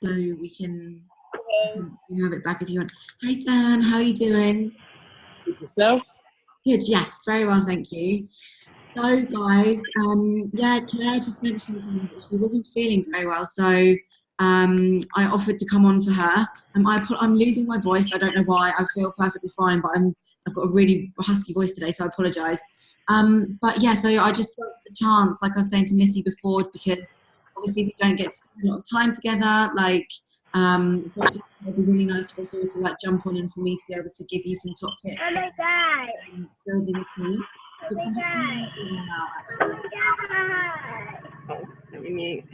so we can have it back if you want. Hi Dan, how are you doing? Yourself? Good, yes, very well, thank you. So guys, yeah, Claire just mentioned to me that she wasn't feeling very well, so I offered to come on for her. I'm losing my voice. I don't know why. I feel perfectly fine, but I've got a really husky voice today, so I apologise. But yeah, so I just got the chance, like I was saying to Missy before, because obviously we don't get to spend a lot of time together. So I just thought it'd be really nice for us all to like jump on and for me to be able to give you some top tips Oh my god! on building a team. Oh So my I'm just going to god! mute you all out, actually. Oh, let me mute.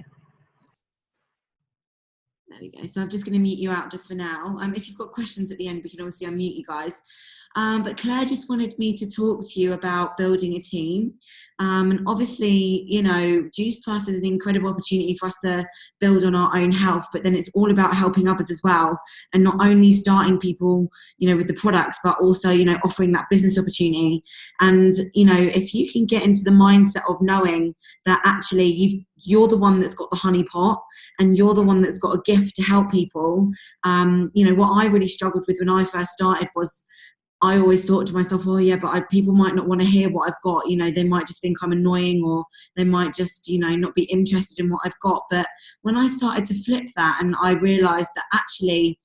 There we go. So I'm just going to mute you out just for now. If you've got questions at the end, we can obviously unmute you guys. But Claire just wanted me to talk to you about building a team. And obviously, you know, Juice Plus is an incredible opportunity for us to build on our own health, but then it's all about helping others as well. And not only starting people, you know, with the products, but also, you know, offering that business opportunity. And, you know, if you can get into the mindset of knowing that actually you're the one that's got the honey pot and you're the one that's got a gift to help people. You know, what I really struggled with when I first started was I always thought to myself, oh yeah, but people might not want to hear what I've got. You know, they might just think I'm annoying, or they might just, you know, not be interested in what I've got. But when I started to flip that and I realized that actually,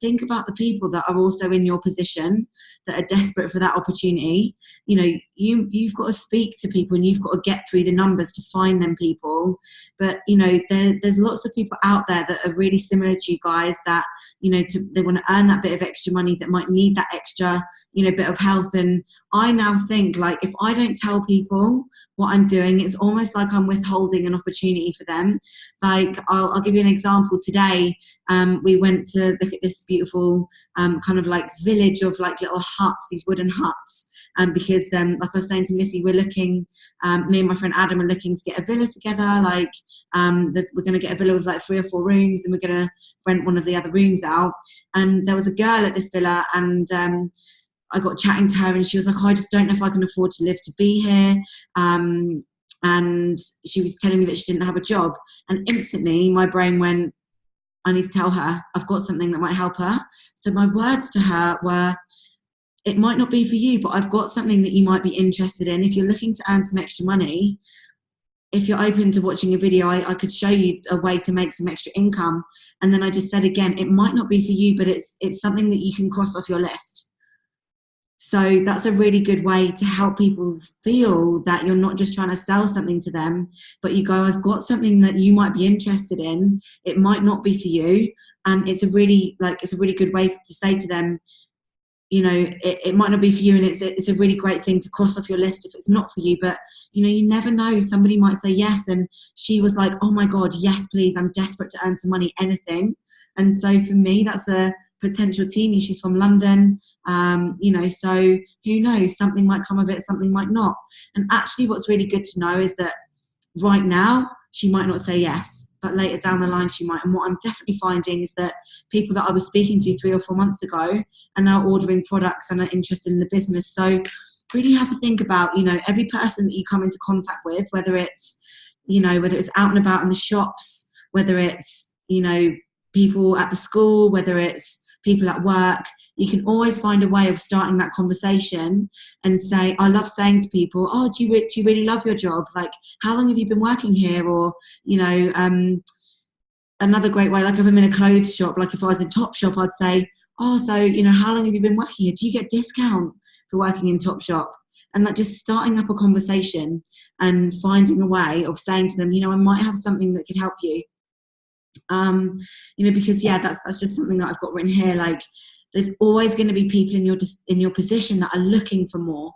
think about the people that are also in your position that are desperate for that opportunity. You know, you've got to speak to people and you've got to get through the numbers to find them people. But you know, there's lots of people out there that are really similar to you guys that, you know, they want to earn that bit of extra money, that might need that extra, you know, bit of health. And I now think, like, if I don't tell people what I'm doing, it's almost like I'm withholding an opportunity for them. Like, I'll give you an example. Today, we went to look at this beautiful kind of like village of like little huts, these wooden huts. Because like I was saying to Missy, we're looking, me and my friend Adam are looking to get a villa together. Like, we're going to get a villa with like 3 or 4 rooms, and we're going to rent one of the other rooms out. And there was a girl at this villa, and I got chatting to her, and she was like, oh, I just don't know if I can afford to live to be here. And she was telling me that she didn't have a job. And instantly my brain went, I need to tell her I've got something that might help her. So my words to her were, it might not be for you, but I've got something that you might be interested in. If you're looking to earn some extra money, if you're open to watching a video, I could show you a way to make some extra income. And then I just said again, it might not be for you, but it's something that you can cross off your list. So that's a really good way to help people feel that you're not just trying to sell something to them, but you go, I've got something that you might be interested in. It might not be for you. And it's a really good way to say to them, you know, it might not be for you, and it's a really great thing to cross off your list if it's not for you. But you know, you never know, somebody might say yes. And she was like, oh my god, yes please, I'm desperate to earn some money, anything. And so for me, that's a potential teenie. She's from London, you know, so who knows, something might come of it, something might not. And actually what's really good to know is that right now she might not say yes, but later down the line she might. And what I'm definitely finding is that people that I was speaking to 3 or 4 months ago are now ordering products and are interested in the business. So really have a think about, you know, every person that you come into contact with, whether it's, you know, whether it's out and about in the shops, whether it's, you know, people at the school, whether it's people at work, you can always find a way of starting that conversation and say, I love saying to people, oh, do you really love your job? Like, how long have you been working here? Or, you know, another great way, like if I'm in a clothes shop, like if I was in Topshop, I'd say, oh, so, you know, how long have you been working here? Do you get discount for working in Topshop? And like just starting up a conversation and finding a way of saying to them, you know, I might have something that could help you. You know, because yeah, that's just something that I've got written here. Like, there's always going to be people in your position that are looking for more,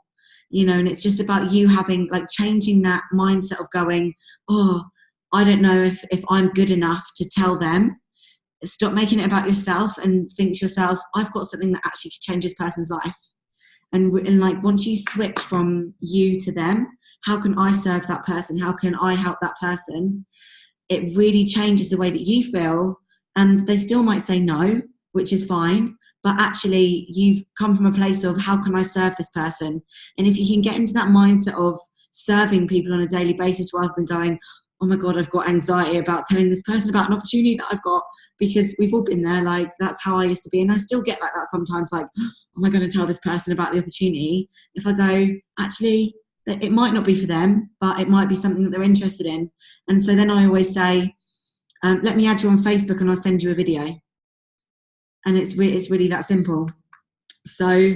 you know, and it's just about you having, like, changing that mindset of going, oh, I don't know if I'm good enough to tell them. Stop making it about yourself and think to yourself, I've got something that actually could change this person's life. And like, once you switch from you to them, how can I serve that person? How can I help that person? It really changes the way that you feel. And they still might say no, which is fine, but actually you've come from a place of, how can I serve this person? And if you can get into that mindset of serving people on a daily basis rather than going, oh my God, I've got anxiety about telling this person about an opportunity that I've got, because we've all been there. Like, that's how I used to be. And I still get like that sometimes, like, oh, am I going to tell this person about the opportunity? If I go, actually, it might not be for them, but it might be something that they're interested in. And so then I always say, let me add you on Facebook and I'll send you a video. And it's really that simple. So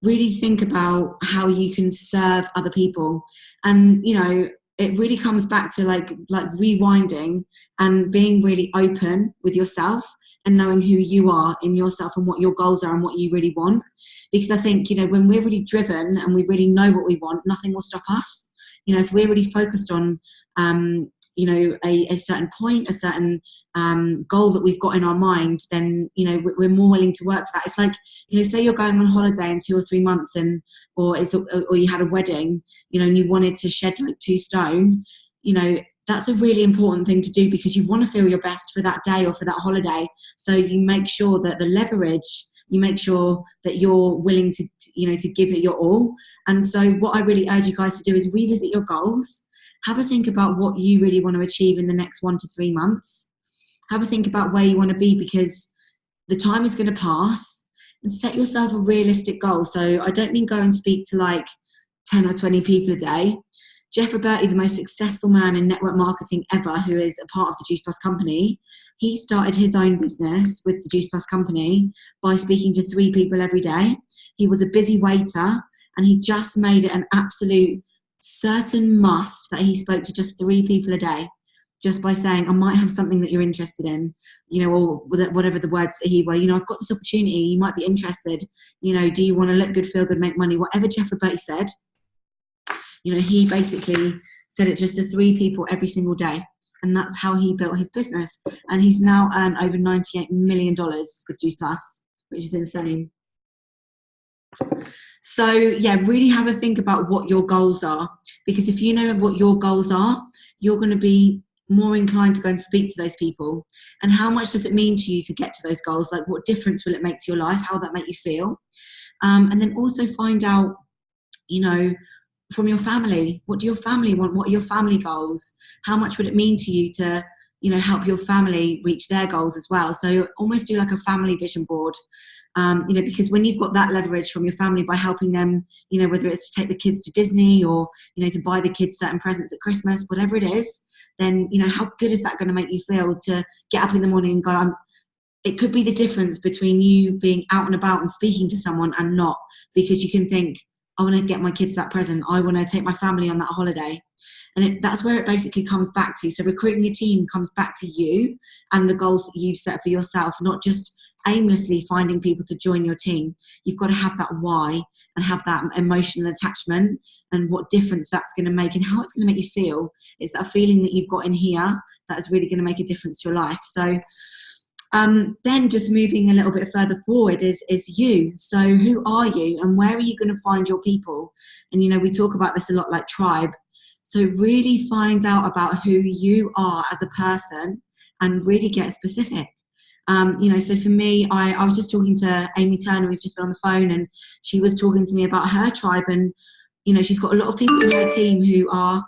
really think about how you can serve other people. And, you know, it really comes back to like rewinding and being really open with yourself and knowing who you are in yourself and what your goals are and what you really want. Because I think, you know, when we're really driven and we really know what we want, nothing will stop us. You know, if we're really focused on, you know, a certain point, a certain goal that we've got in our mind, then, you know, we're more willing to work for that. It's like, you know, say you're going on holiday in 2 or 3 months or you had a wedding, you know, and you wanted to shed like 2 stone, you know, that's a really important thing to do because you want to feel your best for that day or for that holiday. So you make sure that the leverage, you make sure that you're willing to, you know, to give it your all. And so what I really urge you guys to do is revisit your goals. Have a think about what you really want to achieve in the next 1 to 3 months. Have a think about where you want to be, because the time is going to pass, and set yourself a realistic goal. So I don't mean go and speak to like 10 or 20 people a day. Jeff Roberti, the most successful man in network marketing ever, who is a part of the Juice Plus company, he started his own business with the Juice Plus company by speaking to 3 people every day. He was a busy waiter, and he just made it an absolute certain must that he spoke to just 3 people a day, just by saying, I might have something that you're interested in, you know, or whatever the words that he were, you know, I've got this opportunity, you might be interested, you know, do you want to look good, feel good, make money? Whatever Jeff Roberti said, you know, he basically said it just to 3 people every single day. And that's how he built his business. And he's now earned over $98 million with Juice Plus, which is insane. So yeah, really have a think about what your goals are, because if you know what your goals are, you're going to be more inclined to go and speak to those people. And how much does it mean to you to get to those goals? Like, what difference will it make to your life? How will that make you feel? And then also find out, you know, from your family, what do your family want? What are your family goals? How much would it mean to you to, you know, help your family reach their goals as well? So almost do like a family vision board. You know, because when you've got that leverage from your family by helping them, you know, whether it's to take the kids to Disney or, you know, to buy the kids certain presents at Christmas, whatever it is, then, you know, how good is that going to make you feel to get up in the morning and go, it could be the difference between you being out and about and speaking to someone and not, because you can think, I want to get my kids that present. I want to take my family on that holiday. And that's where it basically comes back to. So recruiting a team comes back to you and the goals that you've set for yourself, not just aimlessly finding people to join your team. You've got to have that why and have that emotional attachment and what difference that's going to make and how it's going to make you feel. It's that feeling that you've got in here that is really going to make a difference to your life. So then just moving a little bit further forward is you. So who are you and where are you going to find your people? And, you know, we talk about this a lot, like tribe. So really find out about who you are as a person and really get specific. You know, so for me, I was just talking to Amy Turner, we've just been on the phone, and she was talking to me about her tribe. And, you know, she's got a lot of people in her team who are,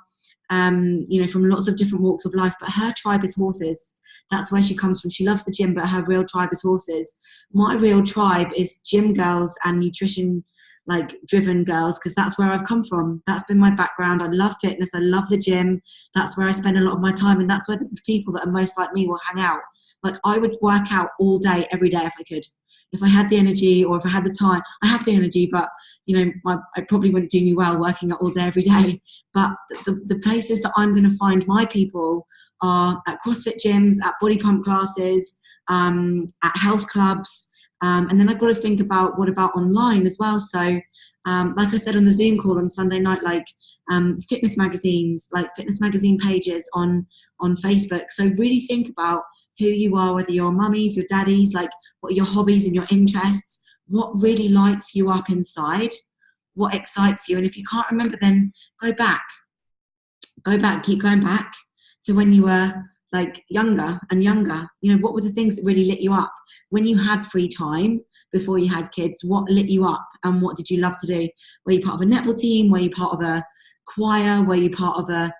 you know, from lots of different walks of life, but her tribe is horses. That's where she comes from. She loves the gym, but her real tribe is horses. My real tribe is gym girls and nutrition, like driven girls, because that's where I've come from. That's been my background. I love fitness. I love the gym. That's where I spend a lot of my time, and that's where the people that are most like me will hang out. Like, I would work out all day, every day if I could. If I had the energy or if I had the time. I have the energy, but, you know, it probably wouldn't do me well working out all day, every day. But the places that I'm going to find my people are at CrossFit gyms, at body pump classes, at health clubs. And then I've got to think about what about online as well. So like I said on the Zoom call on Sunday night, like fitness magazines, like fitness magazine pages on Facebook. So really think about who you are, whether you're mummies, your daddies, like what are your hobbies and your interests, what really lights you up inside, what excites you. And if you can't remember, then go back, keep going back. So when you were like younger and younger, you know, what were the things that really lit you up? When you had free time before you had kids, what lit you up and what did you love to do? Were you part of a netball team? Were you part of a choir? Were you part of a,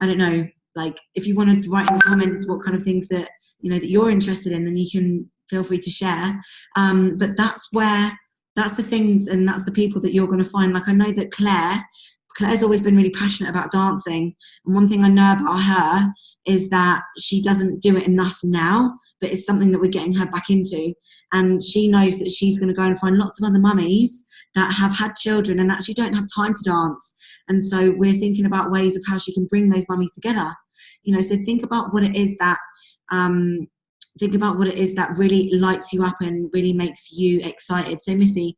I don't know, like, if you want to write in the comments what kind of things that, you know, that you're interested in, then you can feel free to share. But that's the things and that's the people that you're going to find. Like, I know that Claire's always been really passionate about dancing, and one thing I know about her is that she doesn't do it enough now, but it's something that we're getting her back into. And she knows that she's going to go and find lots of other mummies that have had children and actually don't have time to dance. And so we're thinking about ways of how she can bring those mummies together. You know, so think about what it is that really lights you up and really makes you excited. So Missy,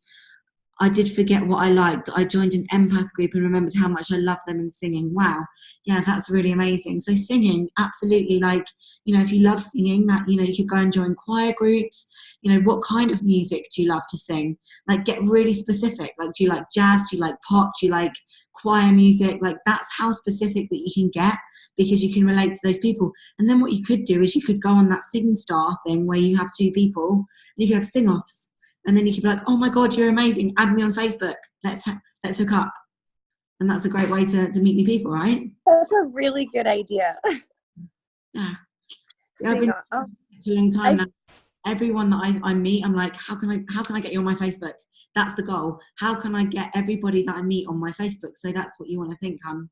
I did forget what I liked. I joined an empath group and remembered how much I love them and singing. Wow. Yeah, that's really amazing. So singing, absolutely. Like, you know, if you love singing, that, you know, you could go and join choir groups. You know, what kind of music do you love to sing? Like, get really specific. Like, do you like jazz? Do you like pop? Do you like choir music? Like, that's how specific that you can get, because you can relate to those people. And then what you could do is you could go on that Sing Star thing where you have 2 people and you could have sing-offs. And then you could be like, oh my God, you're amazing. Add me on Facebook. Let's hook up. And that's a great way to meet new people, right? That's a really good idea. Yeah. I've been a long time now. Everyone that I meet, I'm like, how can I get you on my Facebook? That's the goal. How can I get everybody that I meet on my Facebook? So that's what you want to think on.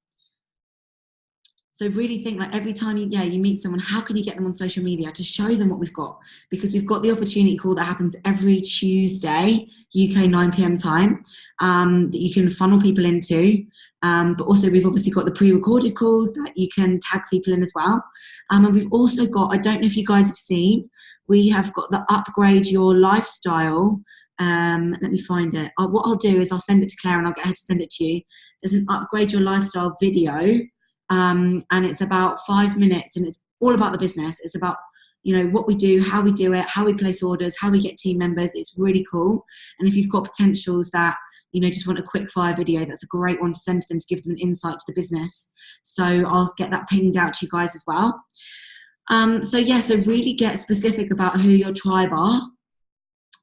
So really think, like, every time you meet someone, how can you get them on social media to show them what we've got? Because we've got the opportunity call that happens every Tuesday, UK 9 p.m. time, that you can funnel people into. But also we've obviously got the pre-recorded calls that you can tag people in as well. And we've also got, I don't know if you guys have seen, we have got the Upgrade Your Lifestyle. Let me find it. What I'll do is I'll send it to Claire and I'll get her to send it to you. There's an Upgrade Your Lifestyle video. And it's about 5 minutes and it's all about the business. It's about, you know, what we do, how we do it, how we place orders, how we get team members. It's really cool. And if you've got potentials that, you know, just want a quick fire video, that's a great one to send to them to give them an insight to the business. So I'll get that pinged out to you guys as well. So really get specific about who your tribe are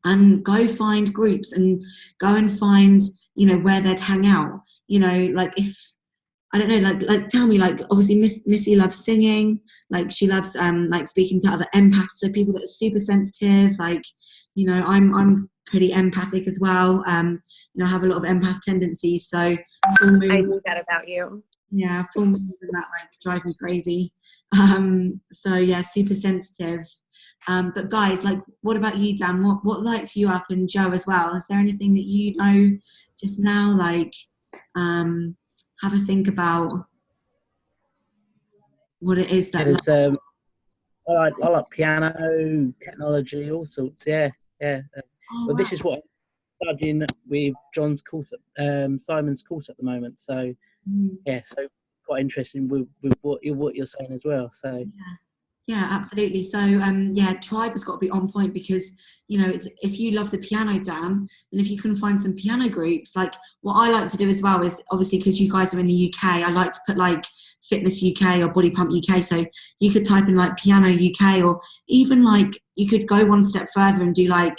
and go find groups and go and find, you know, where they'd hang out. You know, like, if, I don't know, like tell me, like, obviously Missy loves singing, like she loves like speaking to other empaths, so people that are super sensitive, like, you know, I'm pretty empathic as well. You know, I have a lot of empath tendencies, so full moons, I knew that about you. Yeah, full moons and that like drive me crazy. So yeah, super sensitive. But guys, like, what about you, Dan? What lights you up, and Jo as well? Is there anything that you know just now, like, have a think about what it is that. I like piano, technology, all sorts. Yeah. But this is what I'm studying with John's course, Simon's course at the moment. So so quite interesting with what you're saying as well. So. Yeah, absolutely. So, tribe has got to be on point, because, you know, it's, if you love the piano, Dan, then if you can find some piano groups, like what I like to do as well is, obviously, because you guys are in the UK, I like to put like Fitness UK or Body Pump UK. So you could type in like Piano UK, or even like you could go one step further and do like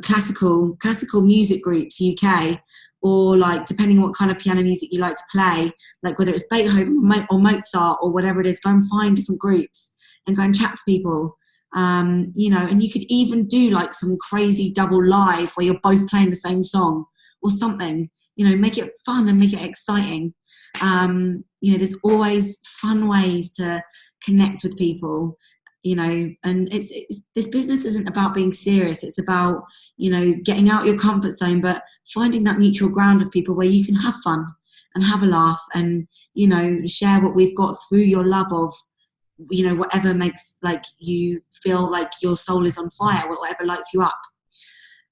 classical music groups UK, or like, depending on what kind of piano music you like to play, like whether it's Beethoven or Mozart or whatever it is, go and find different groups and go and chat to people, you know, and you could even do like some crazy double live where you're both playing the same song or something, you know, make it fun and make it exciting. You know, there's always fun ways to connect with people, you know, and it's this business isn't about being serious. It's about, you know, getting out your comfort zone, but finding that mutual ground with people where you can have fun and have a laugh and, you know, share what we've got through your love of, you know, whatever makes like you feel like your soul is on fire, whatever lights you up,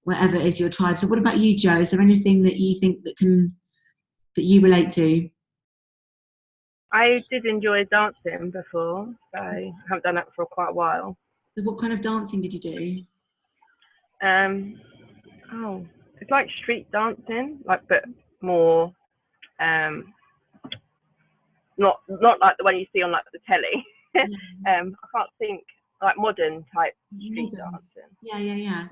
whatever is your tribe. So what about you, Jo? Is there anything that you think that you relate to? I did enjoy dancing before, so I haven't done that for quite a while. So what kind of dancing did you do? It's like street dancing, like, but more not like the one you see on like the telly. I can't think, like modern type street dancing. Yeah.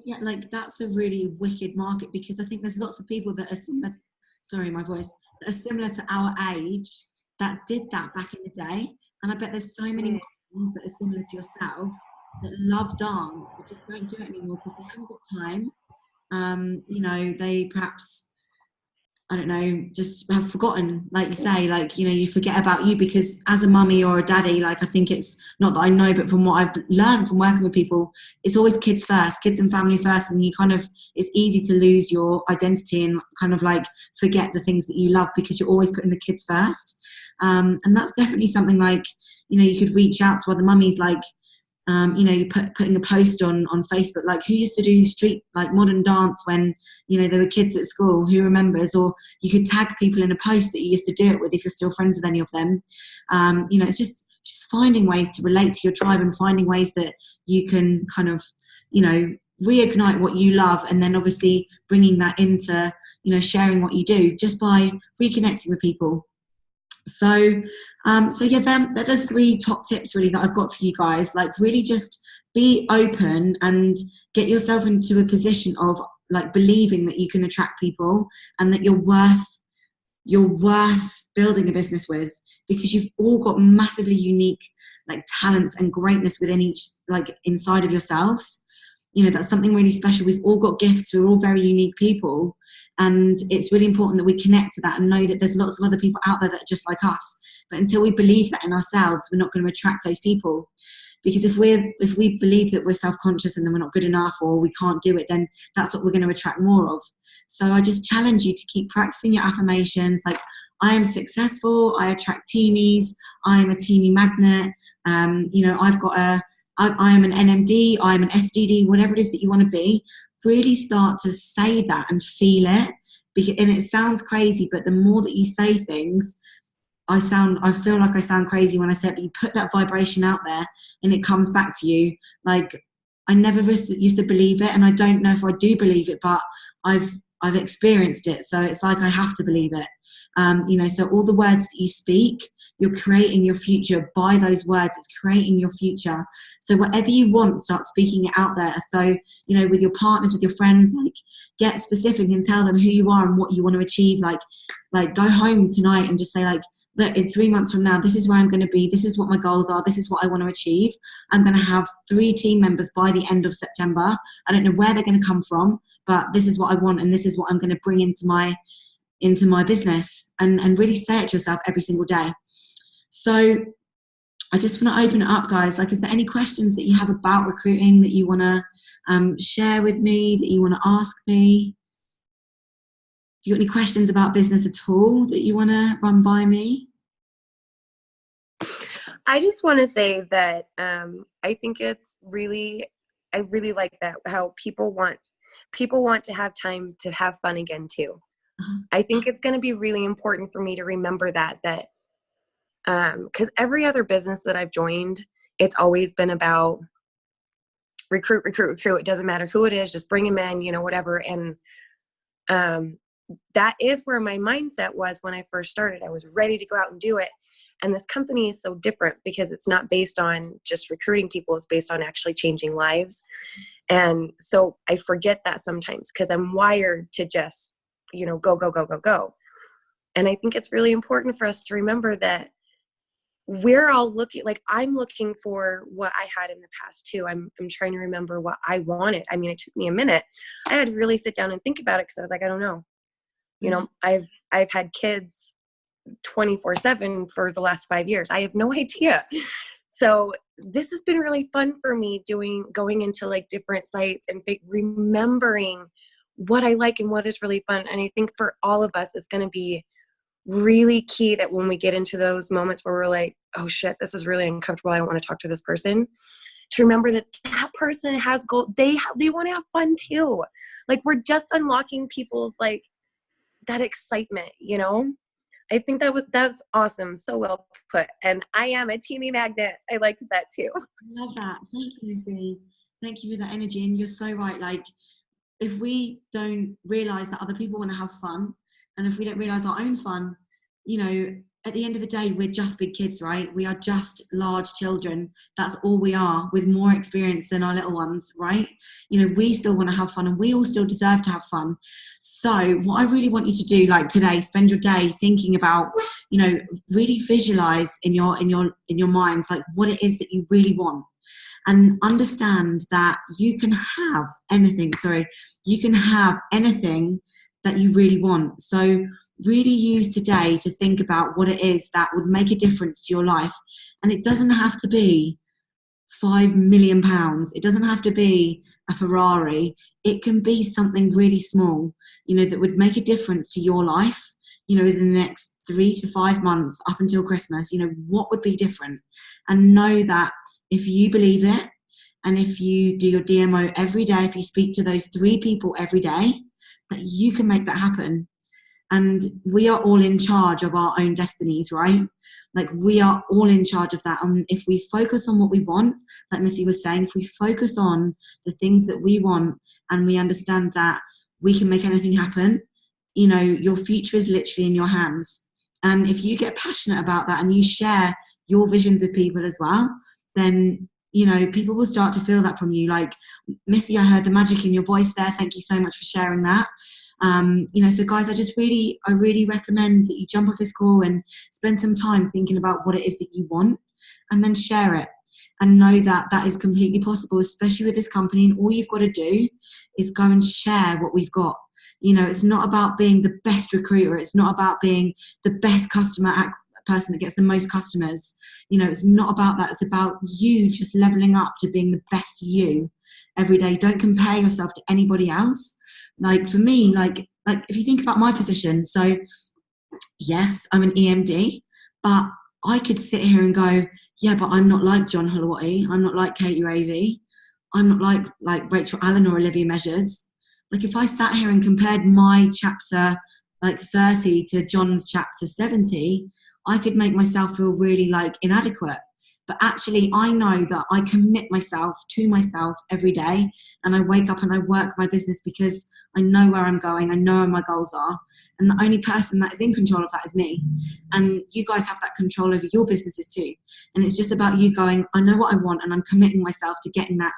Yeah, like that's a really wicked market, because I think there's lots of people that are similar. Sorry, my voice. That are similar to our age, that did that back in the day. And I bet there's so many mums that are similar to yourself that love dance but just don't do it anymore because they haven't got time. You know, they perhaps, I don't know, just have forgotten, like you say, like, you know, you forget about you because as a mummy or a daddy, like, I think it's not that I know, but from what I've learned from working with people, it's always kids first, kids and family first. And you kind of, it's easy to lose your identity and kind of like forget the things that you love because you're always putting the kids first. And that's definitely something like, you know, you could reach out to other mummies, like, you know, you putting a post on Facebook, like, who used to do street, like, modern dance when, you know, there were kids at school, who remembers? Or you could tag people in a post that you used to do it with if you're still friends with any of them. You know, it's just finding ways to relate to your tribe and finding ways that you can kind of, you know, reignite what you love, and then obviously bringing that into, you know, sharing what you do just by reconnecting with people. So yeah, they're the 3 top tips really that I've got for you guys. Like, really just be open and get yourself into a position of like believing that you can attract people and that you're worth building a business with, because you've all got massively unique like talents and greatness within each, like, inside of yourselves. You know, that's something really special. We've all got gifts. We're all very unique people. And it's really important that we connect to that and know that there's lots of other people out there that are just like us. But until we believe that in ourselves, we're not going to attract those people. Because if we believe that we're self-conscious and then we're not good enough or we can't do it, then that's what we're going to attract more of. So I just challenge you to keep practicing your affirmations. Like, I am successful. I attract teamies. I am a teamie magnet. You know, I am an NMD, I am an SDD, whatever it is that you want to be. Really start to say that and feel it. And it sounds crazy, but the more that you say things, I feel like I sound crazy when I say it, but you put that vibration out there and it comes back to you. Like, I never used to believe it, and I don't know if I do believe it, but I've experienced it. So it's like I have to believe it. You know, so all the words that you speak, you're creating your future by those words. It's creating your future. So whatever you want, start speaking it out there. So, you know, with your partners, with your friends, like, get specific and tell them who you are and what you want to achieve. Like go home tonight and just say, like, look, in 3 months from now, this is where I'm going to be. This is what my goals are. This is what I want to achieve. I'm going to have 3 team members by the end of September. I don't know where they're going to come from, but this is what I want, and this is what I'm going to bring into my business, and really say it to yourself every single day. So I just want to open it up, guys. Like, is there any questions that you have about recruiting that you want to share with me, that you want to ask me? If you got any questions about business at all that you want to run by me? I just want to say that I think I really like that, how people want to have time to have fun again too. I think it's going to be really important for me to remember that because every other business that I've joined, it's always been about recruit. It doesn't matter who it is, just bring them in, you know, whatever. And that is where my mindset was when I first started. I was ready to go out and do it. And this company is so different because it's not based on just recruiting people. It's based on actually changing lives. And so I forget that sometimes because I'm wired to just, you know, go. And I think it's really important for us to remember that we're all looking, like, I'm looking for what I had in the past too. I'm trying to remember what I wanted. I mean, it took me a minute. I had to really sit down and think about it because I was like, I don't know. You know, I've had kids 24/7 for the last 5 years. I have no idea. So this has been really fun for me going into like different sites and remembering what I like and what is really fun. And I think for all of us, it's going to be really key that when we get into those moments where we're like, oh shit, this is really uncomfortable. I don't want to talk to this person, to remember that person has goal. They want to have fun too. Like, we're just unlocking people's like that excitement, you know? I think that's awesome. So well put. And I am a teamie magnet. I liked that too. I love that. Thank you, Missy. Thank you for that energy. And you're so right. Like, if we don't realize that other people want to have fun, and if we don't realize our own fun, you know, at the end of the day, we're just big kids, right? We are just large children. That's all we are, with more experience than our little ones, right? You know, we still want to have fun, and we all still deserve to have fun. So what I really want you to do, like today, spend your day thinking about, you know, really visualize in your minds, like what it is that you really want. And understand that you can have anything, you can have anything that you really want. So really use today to think about what it is that would make a difference to your life. And it doesn't have to be £5 million. It doesn't have to be a Ferrari. It can be something really small, you know, that would make a difference to your life, you know, within the next 3 to 5 months up until Christmas. You know, what would be different? And know that if you believe it, and if you do your DMO every day, if you speak to those 3 people every day, that you can make that happen. And we are all in charge of our own destinies, right? Like, we are all in charge of that. And if we focus on what we want, like Missy was saying, if we focus on the things that we want, and we understand that we can make anything happen, you know, your future is literally in your hands. And if you get passionate about that and you share your visions with people as well, then, you know, people will start to feel that from you. Like, Missy, I heard the magic in your voice there. Thank you so much for sharing that. You know, so guys, I really recommend that you jump off this call and spend some time thinking about what it is that you want, and then share it, and know that that is completely possible, especially with this company. And all you've got to do is go and share what we've got. You know, it's not about being the best recruiter. It's not about being the best person that gets the most customers. You know, it's not about that. It's about you just leveling up to being the best you every day. Don't compare yourself to anybody else. Like, for me, like if you think about my position, so yes, I'm an EMD, but I could sit here and go, yeah, but I'm not like John Holowati. I'm not like Katie Ravey. I'm not like Rachel Allen or Olivia Measures. Like, if I sat here and compared my chapter like 30 to John's chapter 70, I could make myself feel really like inadequate. But actually, I know that I commit myself to myself every day, and I wake up and I work my business because I know where I'm going. I know where my goals are. And the only person that is in control of that is me. And you guys have that control over your businesses too. And it's just about you going, I know what I want, and I'm committing myself to getting that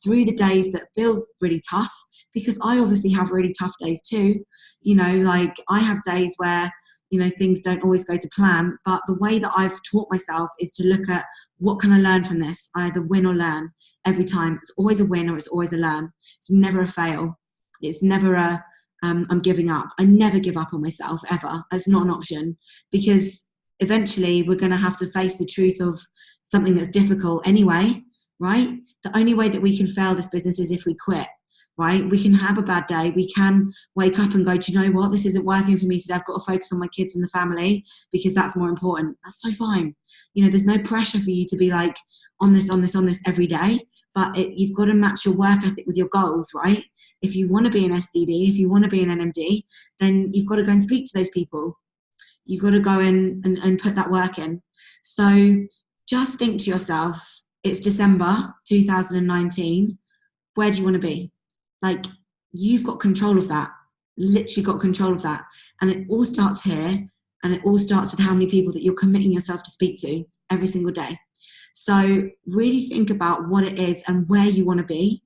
through the days that feel really tough, because I obviously have really tough days too. You know, like, I have days where, you know, things don't always go to plan, but the way that I've taught myself is to look at, what can I learn from this? I either win or learn every time. It's always a win or it's always a learn. It's never a fail. It's never a, I'm giving up. I never give up on myself, ever. That's not an option, because eventually we're going to have to face the truth of something that's difficult anyway, right? The only way that we can fail this business is if we quit. Right? We can have a bad day. We can wake up and go, do you know what? This isn't working for me today. I've got to focus on my kids and the family because that's more important. That's so fine. You know, there's no pressure for you to be like on this every day, but you've got to match your work ethic with your goals, right? If you want to be an SDD, if you want to be an NMD, then you've got to go and speak to those people. You've got to go in and put that work in. So just think to yourself, it's December 2019. Where do you want to be? Like, you've got control of that, literally got control of that. And it all starts here, and it all starts with how many people that you're committing yourself to speak to every single day. So really think about what it is and where you want to be,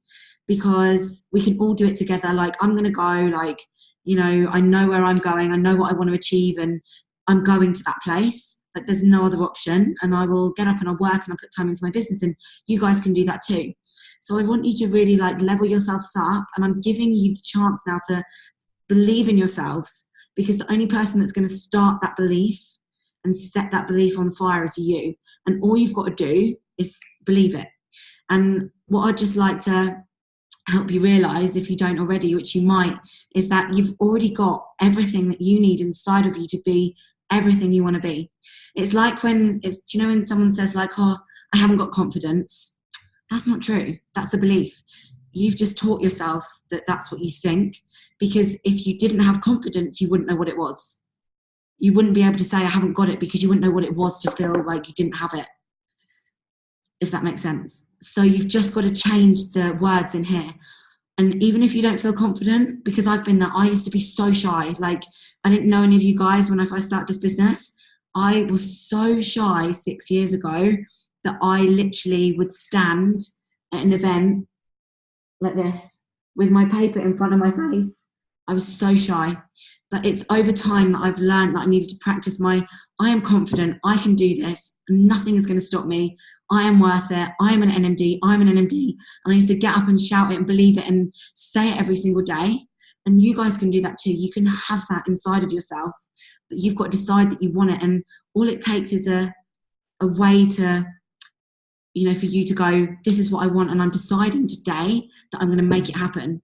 because we can all do it together. Like, I'm going to go, like, you know, I know where I'm going. I know what I want to achieve, and I'm going to that place. Like, there's no other option. And I will get up and I'll work and I'll put time into my business, and you guys can do that too. So I want you to really like level yourselves up, and I'm giving you the chance now to believe in yourselves, because the only person that's going to start that belief and set that belief on fire is you. And all you've got to do is believe it. And what I'd just like to help you realize, if you don't already, which you might, is that you've already got everything that you need inside of you to be everything you want to be. It's like when do you know when someone says like, oh, I haven't got confidence? That's not true. That's a belief. You've just taught yourself that that's what you think, because if you didn't have confidence, you wouldn't know what it was. You wouldn't be able to say, I haven't got it, because you wouldn't know what it was to feel like you didn't have it, if that makes sense. So you've just got to change the words in here. And even if you don't feel confident, because I've been there, I used to be so shy. Like, I didn't know any of you guys when I first started this business. I was so shy 6 years ago that I literally would stand at an event like this with my paper in front of my face. I was so shy. But it's over time that I've learned that I needed to practice I am confident, I can do this, and nothing is going to stop me. I am worth it. I am an NMD. I'm an NMD. And I used to get up and shout it and believe it and say it every single day. And you guys can do that too. You can have that inside of yourself, but you've got to decide that you want it. And all it takes is a way to, for you to go, this is what I want. And I'm deciding today that I'm going to make it happen.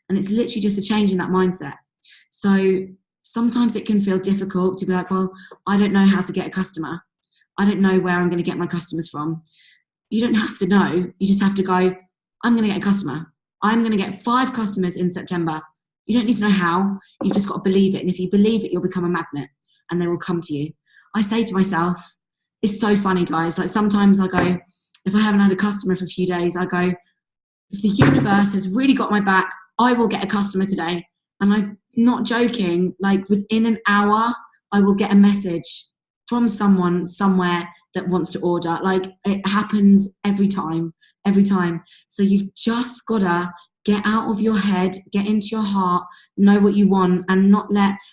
And it's literally just a change in that mindset. So sometimes it can feel difficult to be like, well, I don't know how to get a customer. I don't know where I'm going to get my customers from. You don't have to know. You just have to go, I'm going to get a customer. I'm going to get 5 customers in September. You don't need to know how. You've just got to believe it. And if you believe it, you'll become a magnet and they will come to you. I say to myself, it's so funny, guys. Like sometimes I go, if I haven't had a customer for a few days, I go, if the universe has really got my back, I will get a customer today. And I'm not joking, like within an hour, I will get a message from someone somewhere that wants to order. Like it happens every time. So you've just got to get out of your head, get into your heart, know what you want, and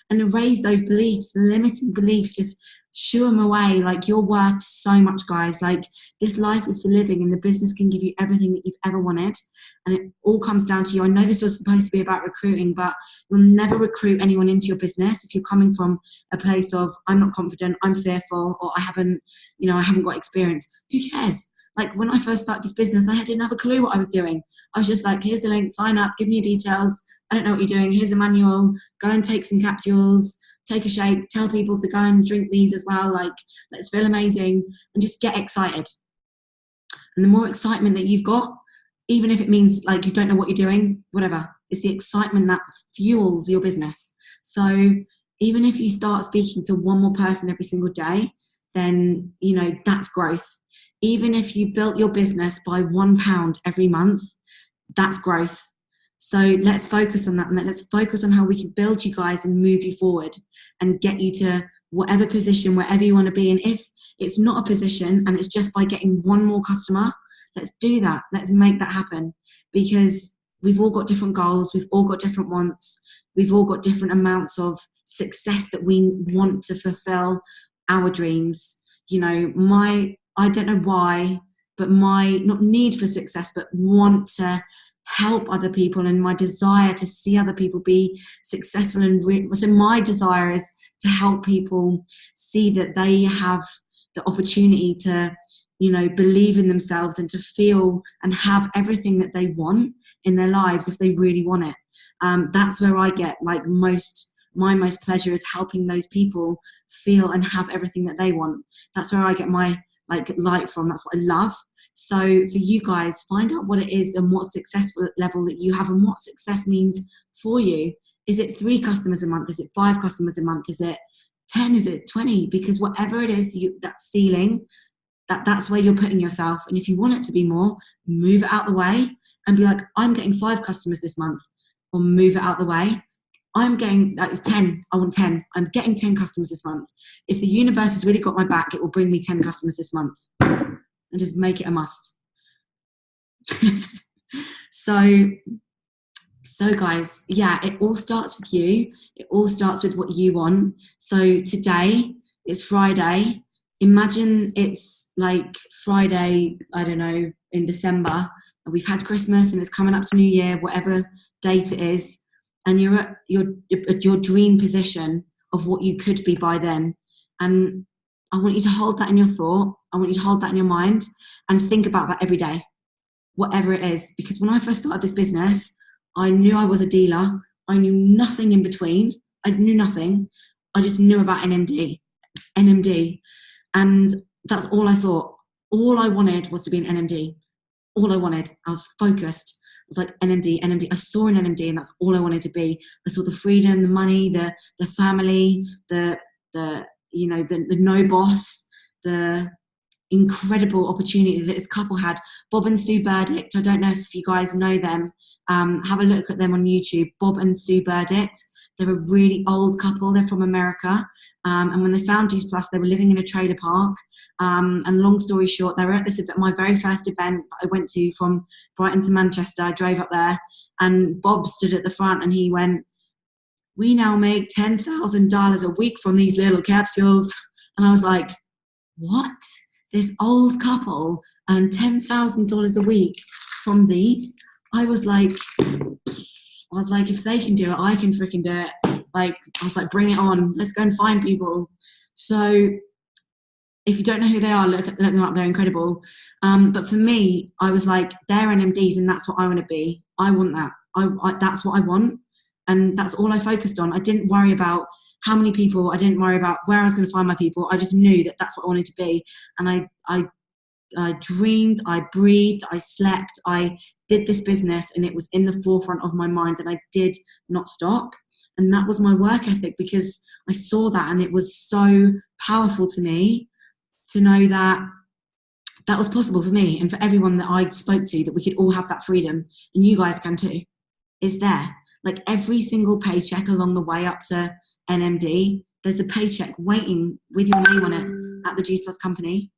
and erase those beliefs, limiting beliefs, just shoo them away. Like you're worth so much, guys. Like this life is for living and the business can give you everything that you've ever wanted. And it all comes down to you. I know this was supposed to be about recruiting, but you'll never recruit anyone into your business if you're coming from a place of, I'm not confident, I'm fearful, or I haven't got experience. Who cares? Like when I first started this business, I didn't have a clue what I was doing. I was just like, here's the link, sign up, give me your details. I don't know what you're doing. Here's a manual. Go and take some capsules, take a shake, tell people to go and drink these as well. Like, let's feel amazing and just get excited. And the more excitement that you've got, even if it means like you don't know what you're doing, whatever, it's the excitement that fuels your business. So even if you start speaking to one more person every single day, then, that's growth. Even if you built your business by £1 every month, that's growth. So let's focus on that, and let's focus on how we can build you guys and move you forward and get you to whatever position, wherever you want to be. And if it's not a position and it's just by getting one more customer, let's do that. Let's make that happen, because we've all got different goals. We've all got different wants. We've all got different amounts of success that we want to fulfill our dreams. I don't know why, but my not need for success, but want to help other people, and my desire to see other people be successful. So my desire is to help people see that they have the opportunity to, believe in themselves and to feel and have everything that they want in their lives if they really want it. That's where I get my most pleasure, is helping those people feel and have everything that they want. That's where I get my light from. That's what I love. So for you guys, find out what it is and what successful level that you have and what success means for you. Is it 3 customers a month? Is it 5 customers a month? Is it 10? Is it 20? Because whatever it is, that ceiling, that's where you're putting yourself. And if you want it to be more, move it out the way and be like, I'm getting 5 customers this month, or move it out the way. I'm getting, it's 10. I want 10. I'm getting 10 customers this month. If the universe has really got my back, it will bring me 10 customers this month, and just make it a must. So guys, it all starts with you. It all starts with what you want. So today is Friday. Imagine it's like Friday, I don't know, in December, and we've had Christmas and it's coming up to New Year, whatever date it is. And you're at your dream position of what you could be by then. And I want you to hold that in your thought. I want you to hold that in your mind and think about that every day, whatever it is. Because when I first started this business, I knew I was a dealer. I knew nothing in between. I knew nothing. I just knew about NMD. And that's all I thought. All I wanted was to be an NMD. All I wanted. I was focused. It was like NMD. I saw an NMD, and that's all I wanted to be. I saw the freedom, the money, the family, the no boss, the incredible opportunity that this couple had. Bob and Sue Burdick. I don't know if you guys know them. Have a look at them on YouTube. Bob and Sue Burdick. They're a really old couple. They're from America. And when they found Juice Plus, they were living in a trailer park. And long story short, they were at my very first event that I went to from Brighton to Manchester. I drove up there, and Bob stood at the front and he went, "We now make $10,000 a week from these little capsules." And I was like, what? This old couple earn $10,000 a week from these? I was like, if they can do it, I can freaking do it. Like, I was like, bring it on. Let's go and find people. So if you don't know who they are, look them up. They're incredible. But for me, I was like, they're NMDs, and that's what I want to be. I want that. That's what I want. And that's all I focused on. I didn't worry about how many people. I didn't worry about where I was going to find my people. I just knew that that's what I wanted to be. And I dreamed, I breathed, I slept, I did this business, and it was in the forefront of my mind, and I did not stop. And that was my work ethic, because I saw that, and it was so powerful to me to know that that was possible for me and for everyone that I spoke to, that we could all have that freedom, and you guys can too. It's there. Like, every single paycheck along the way up to NMD, there's a paycheck waiting with your name on it at the Juice Plus company.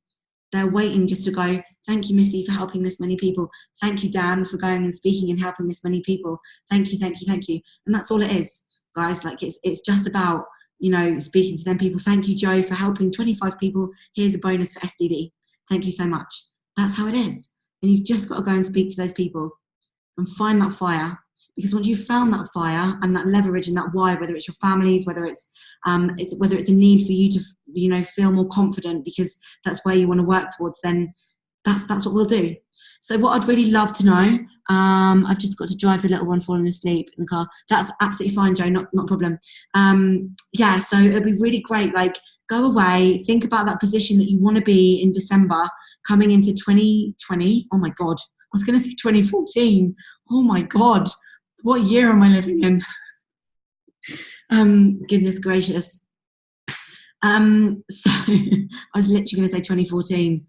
They're waiting just to go, thank you, Missy, for helping this many people. Thank you, Dan, for going and speaking and helping this many people. Thank you, thank you, thank you. And that's all it is, guys. Like, it's just about, speaking to them people. Thank you, Joe, for helping 25 people. Here's a bonus for SDD. Thank you so much. That's how it is. And you've just got to go and speak to those people and find that fire. Because once you've found that fire and that leverage and that why, whether it's your families, whether it's a need for you to, feel more confident because that's where you want to work towards, then that's what we'll do. So what I'd really love to know, I've just got to drive the little one falling asleep in the car. That's absolutely fine, Joe, not a problem. So it'd be really great. Like, go away, think about that position that you want to be in December coming into 2020. Oh my God, I was going to say 2014. Oh my God. What year am I living in? Goodness gracious. So I was literally going to say 2014.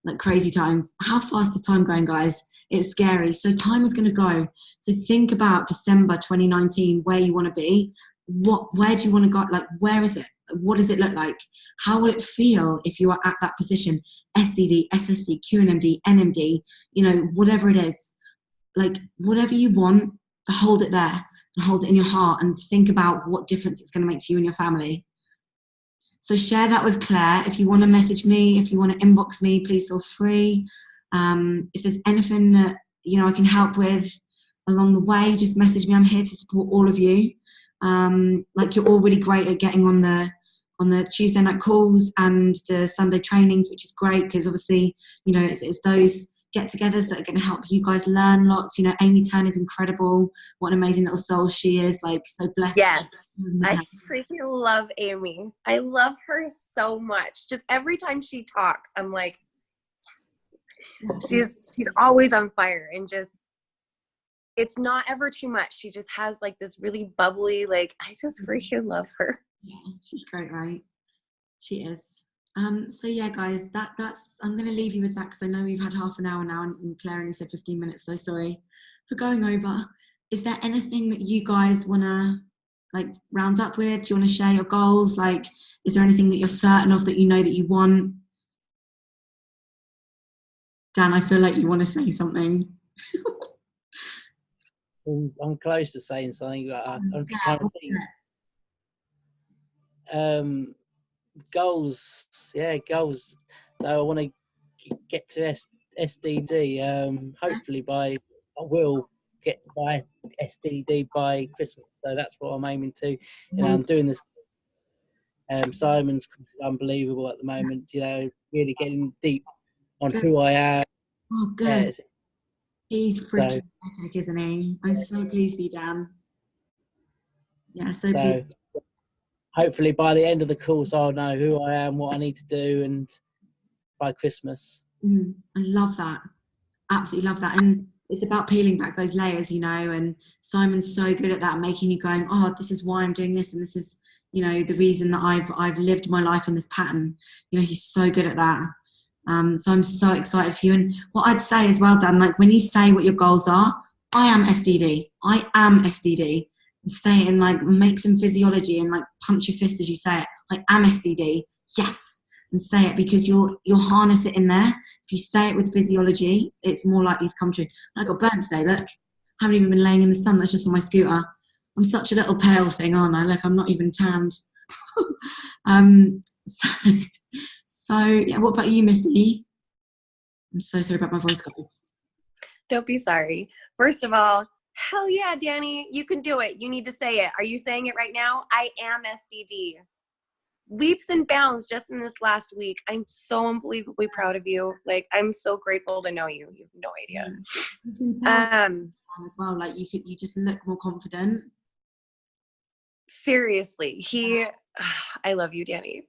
Like, crazy times. How fast is time going, guys? It's scary. So time is going to go. So think about December 2019, where you want to be. Where do you want to go? Like, where is it? What does it look like? How will it feel if you are at that position? SDD, SSC, QNMD, NMD, whatever it is. Like, whatever you want, hold it there and hold it in your heart and think about what difference it's going to make to you and your family. So share that with Claire. If you want to message me, if you want to inbox me, please feel free. If there's anything that, I can help with along the way, just message me. I'm here to support all of you. You're all really great at getting on the Tuesday night calls and the Sunday trainings, which is great because obviously, it's those get-togethers that are going to help you guys learn lots. Amy Turner's incredible. What an amazing little soul she is. Like, so blessed. Yes, I freaking love Amy. I love her so much. Just every time she talks, I'm like, yes. She's always on fire, and just, it's not ever too much. She just has like this really bubbly, like, I just freaking love her. Yeah, she's great, right? She is. So yeah, guys, that's I'm going to leave you with that because I know we've had half an hour now and Claire only said 15 minutes, so sorry for going over. Is there anything that you guys want to round up with? Do you want to share your goals? Like, is there anything that you're certain of that that you want? Dan, I feel like you want to say something. I'm close to saying something, but I'm trying to think. Goals. So I want to get to SDD. Hopefully I will get by SDD by Christmas. So that's what I'm aiming to. I'm doing this. Simon's unbelievable at the moment. Really getting deep on who I am. Oh, good. He's freaking epic, isn't he? I'm so pleased for you, Dan. Yeah, so pleased. Hopefully by the end of the course, I'll know who I am, what I need to do, and by Christmas. I love that. Absolutely love that. And it's about peeling back those layers, and Simon's so good at that, making you going, oh, this is why I'm doing this, and this is, the reason that I've lived my life in this pattern. He's so good at that. So I'm so excited for you. And what I'd say as well, Dan, like, when you say what your goals are, I am SDD. I am SDD. say it and like make some physiology and like punch your fist as you say it. Like, I'm STD. Yes. And say it, because you'll harness it in there. If you say it with physiology, it's more likely to come true. I got burnt today, look. I haven't even been laying in the sun. That's just for my scooter. I'm such a little pale thing, aren't I? Like, I'm not even tanned. So yeah, what about you, Missy? I'm so sorry about my voice, guys. Don't be sorry. First of all, hell yeah, Danny, you can do it. You need to say it. Are you saying it right now? I am STD. Leaps and bounds just in this last week. I'm so unbelievably proud of you. Like, I'm so grateful to know you. You have no idea. You can tell as well, like you just look more confident. Seriously, I love you, Danny.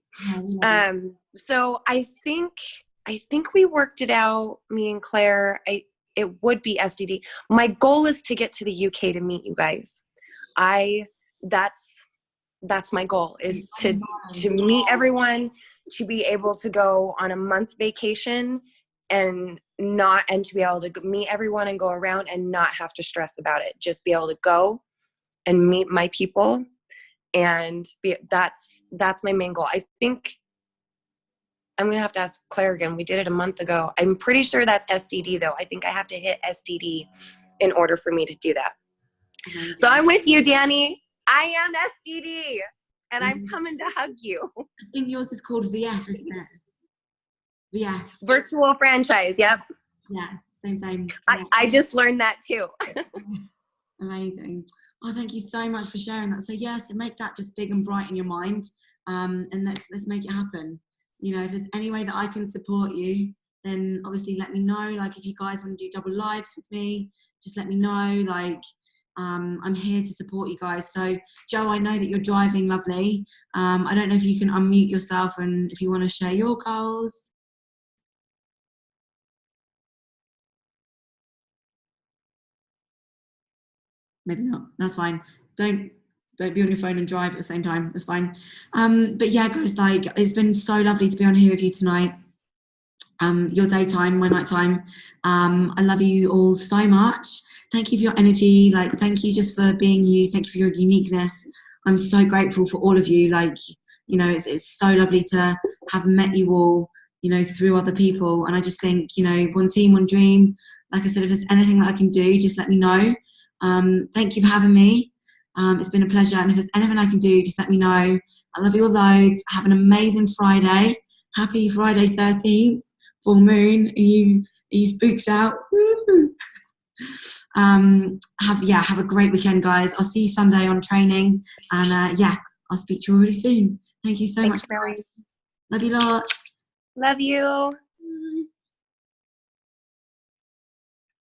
So I think we worked it out, me and Claire. It would be STD. My goal is to get to the UK to meet you guys. That's my goal, is to meet everyone, to be able to go on a month vacation and to be able to meet everyone and go around and not have to stress about it. Just be able to go and meet my people, and that's my main goal. I think I'm going to have to ask Claire again. We did it a month ago. I'm pretty sure that's STD though. I think I have to hit STD in order for me to do that. Mm-hmm. So I'm with you, Danny. I am STD, and I'm coming to hug you. I think yours is called VF, isn't it? VF. Virtual franchise, yep. Yeah, same. I just learned that too. Amazing. Oh, thank you so much for sharing that. So yes, make that just big and bright in your mind, and let's make it happen. You know, if there's any way that I can support you, then obviously let me know. Like, if you guys want to do double lives with me, just let me know. Like, I'm here to support you guys. So Jo, I know that you're driving, lovely. I don't know if you can unmute yourself and if you want to share your goals. Maybe not. That's fine. Don't be on your phone and drive at the same time. That's fine. But yeah, guys, like, it's been so lovely to be on here with you tonight. Your daytime, my nighttime. I love you all so much. Thank you for your energy. Like, thank you just for being you. Thank you for your uniqueness. I'm so grateful for all of you. Like, you know, it's so lovely to have met you all, you know, through other people. And I just think, you know, one team, one dream. Like I said, if there's anything that I can do, just let me know. Thank you for having me. It's been a pleasure. And if there's anything I can do, just let me know. I love you all loads. Have an amazing Friday. Happy Friday 13th, full moon. Are you spooked out? Woo-hoo. Have a great weekend, guys. I'll see you Sunday on training, and I'll speak to you really soon. Thank you so much. Mary. Love you lots. Love you.